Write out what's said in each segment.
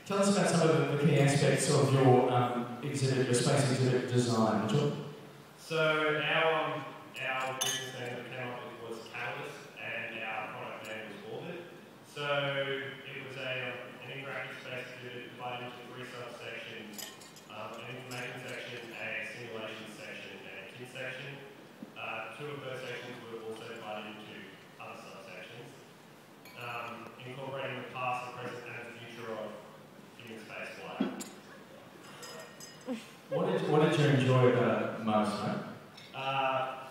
Tell us about some of the key aspects of your exhibit, your space exhibit design, Mitchell. So our business name that we came up with was Catalyst, and our product name was Orbit. So it was an interactive space exhibit divided into three subsections: an information section, a simulation section, and a kit section. Two of those sections were also divided into other subsections, incorporating the past, the present, and the future of human space flight. What did you enjoy about most, mate?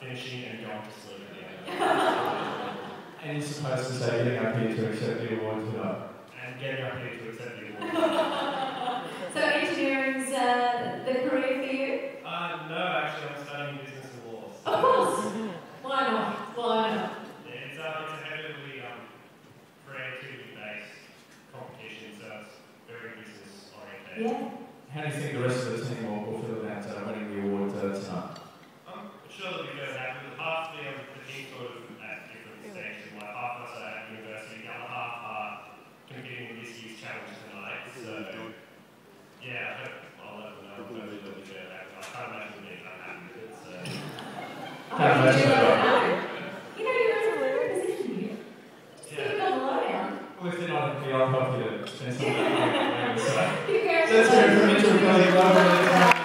Finishing and going to sleep at the end of it. And you're supposed to say getting up here to accept the award tonight. And getting up here to accept the award. So engineering's the career for you? No, actually I'm studying business and law. Of course. Why not? Why not? It's a heavily creativity-based competition, so it's very business oriented. Yeah. How do you think the rest of the team will feel about winning the award tonight? I'm sure they'll be very happy with half the team sort of at different stages. Like half of us are at university, the other half are competing in this year's challenge tonight. So yeah, I hope I'll let them know. Hopefully they'll be very happy. I can't imagine being unhappy with it. So. Can't imagine that. You know, you're in a weird position here. Just keep it on the lowdown. Well, if they're not happy, I'll help you to spend some time. You go. Let's hear it from Mitchell Kelly.